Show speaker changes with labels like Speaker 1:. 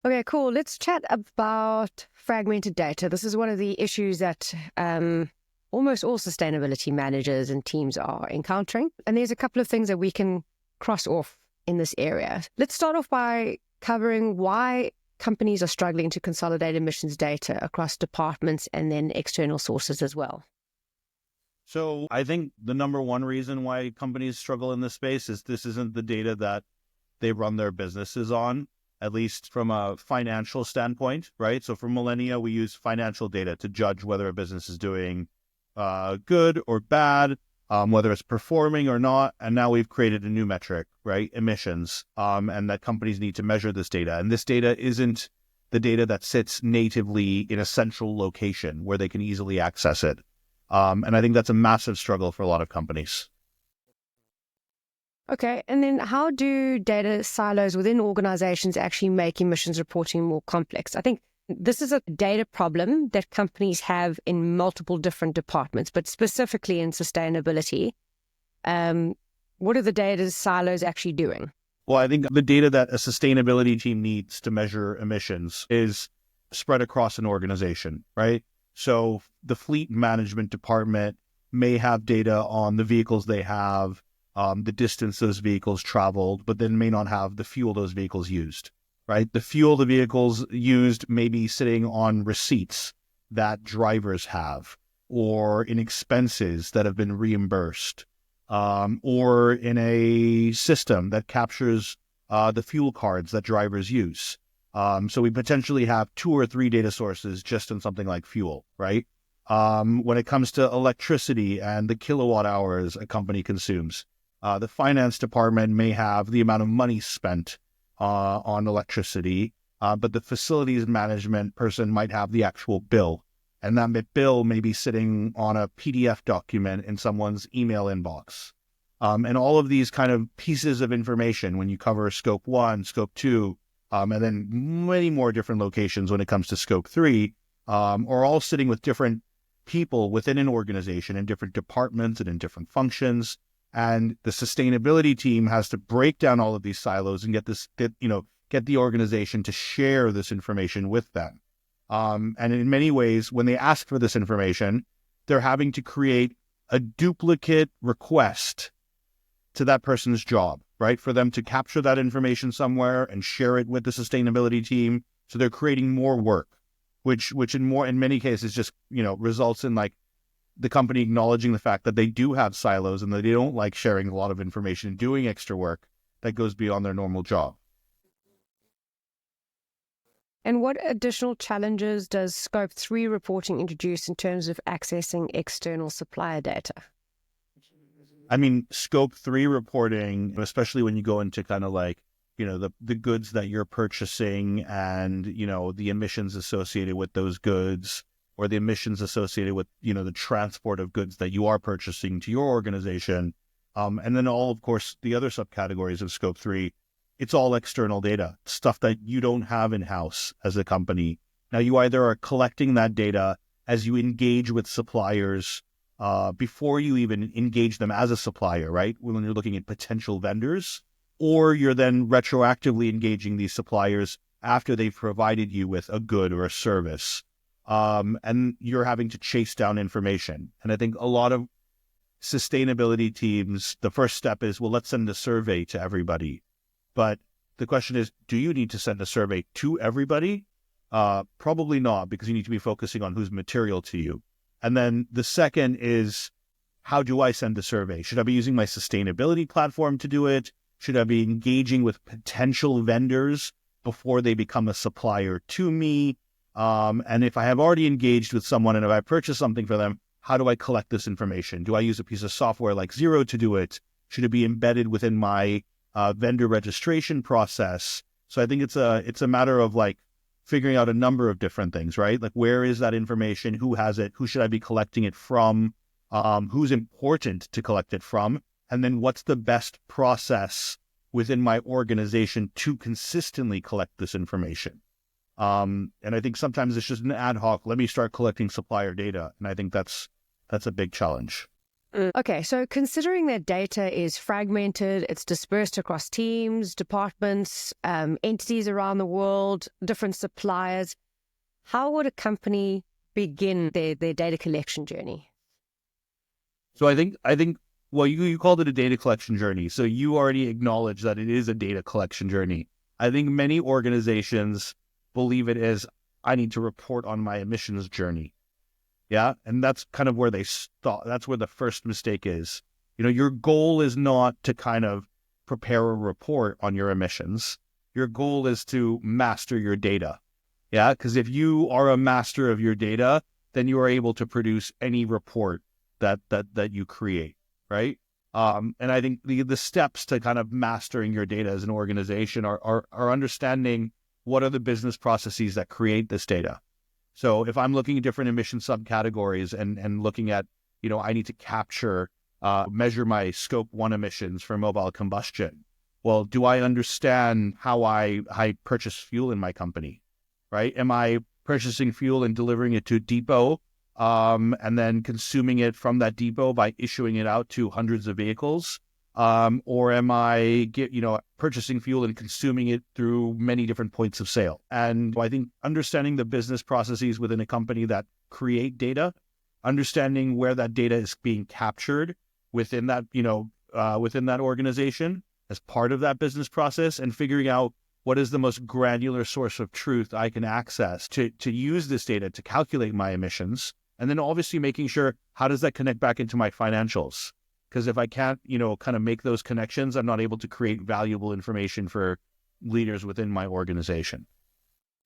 Speaker 1: Okay, cool. Let's chat about fragmented data. This is one of the issues that almost all sustainability managers and teams are encountering. And there's a couple of things that we can cross off in this area. Let's start off by covering why companies are struggling to consolidate emissions data across departments and then external sources as well.
Speaker 2: So I think the number one reason why companies struggle in this space is this isn't the data that they run their businesses on, at least from a financial standpoint, right? So for millennia, we use financial data to judge whether a business is doing good or bad, whether it's performing or not. And now we've created a new metric, right? Emissions, and that companies need to measure this data. And this data isn't the data that sits natively in a central location where they can easily access it. And I think that's a massive struggle for a lot of companies.
Speaker 1: Okay, and then how do data silos within organizations actually make emissions reporting more complex? I think this is a data problem that companies have in multiple different departments, but specifically in sustainability. What are the data silos actually doing?
Speaker 2: Well, I think the data that a sustainability team needs to measure emissions is spread across an organization, right? So the fleet management department may have data on the vehicles they have, the distance those vehicles traveled, but then may not have the fuel those vehicles used, right? The fuel the vehicles used may be sitting on receipts that drivers have, or in expenses that have been reimbursed, or in a system that captures the fuel cards that drivers use. So we potentially have 2 or 3 data sources just in something like fuel, right? When it comes to electricity and the kilowatt hours a company consumes, the finance department may have the amount of money spent on electricity, but the facilities management person might have the actual bill. And that bill may be sitting on a PDF document in someone's email inbox. And all of these kind of pieces of information, when you cover scope 1, scope 2, and then many more different locations when it comes to scope 3, are all sitting with different people within an organization in different departments and in different functions. And the sustainability team has to break down all of these silos and get the organization to share this information with them. And in many ways, when they ask for this information, they're having to create a duplicate request to that person's job, right? For them to capture that information somewhere and share it with the sustainability team. So they're creating more work, which in many cases just, results in like the company acknowledging the fact that they do have silos and that they don't like sharing a lot of information and doing extra work that goes beyond their normal job.
Speaker 1: And what additional challenges does Scope 3 reporting introduce in terms of accessing external supplier data?
Speaker 2: I mean, scope 3 reporting, especially when you go into kind of like, the goods that you're purchasing and, the emissions associated with those goods, or the emissions associated with, the transport of goods that you are purchasing to your organization. And then of course, the other subcategories of scope 3, it's all external data, stuff that you don't have in-house as a company. Now, you either are collecting that data as you engage with suppliers before you even engage them as a supplier, right? When you're looking at potential vendors, or you're then retroactively engaging these suppliers after they've provided you with a good or a service. And you're having to chase down information. And I think a lot of sustainability teams, the first step is, well, let's send a survey to everybody. But the question is, do you need to send a survey to everybody? Probably not, because you need to be focusing on who's material to you. And then the second is, how do I send a survey? Should I be using my sustainability platform to do it? Should I be engaging with potential vendors before they become a supplier to me? And if I have already engaged with someone and if I purchased something for them, how do I collect this information? Do I use a piece of software like Zeroe to do it? Should it be embedded within my vendor registration process? So I think it's a matter of like figuring out a number of different things, right? Like, where is that information? Who has it? Who should I be collecting it from? Who's important to collect it from? And then what's the best process within my organization to consistently collect this information? And I think sometimes it's just an ad hoc, let me start collecting supplier data. And I think that's a big challenge.
Speaker 1: Okay, so considering that data is fragmented, it's dispersed across teams, departments, entities around the world, different suppliers, how would a company begin their data collection journey?
Speaker 2: So I think well, you called it a data collection journey. So you already acknowledge that it is a data collection journey. I think many organizations believe it is, I need to report on my emissions journey. Yeah. And that's kind of where they stop. That's where the first mistake is. Your goal is not to kind of prepare a report on your emissions. Your goal is to master your data. Yeah. Because if you are a master of your data, then you are able to produce any report that you create. Right. And I think the steps to kind of mastering your data as an organization are understanding what are the business processes that create this data. So if I'm looking at different emission subcategories and looking at, I need to measure my scope 1 emissions for mobile combustion. Well, do I understand how I purchase fuel in my company, right? Am I purchasing fuel and delivering it to a depot, and then consuming it from that depot by issuing it out to hundreds of vehicles? Or am I purchasing fuel and consuming it through many different points of sale? And I think understanding the business processes within a company that create data, understanding where that data is being captured within that, within that organization as part of that business process, and figuring out what is the most granular source of truth I can access to use this data to calculate my emissions. And then obviously making sure, how does that connect back into my financials? Because if I can't, kind of make those connections, I'm not able to create valuable information for leaders within my organization.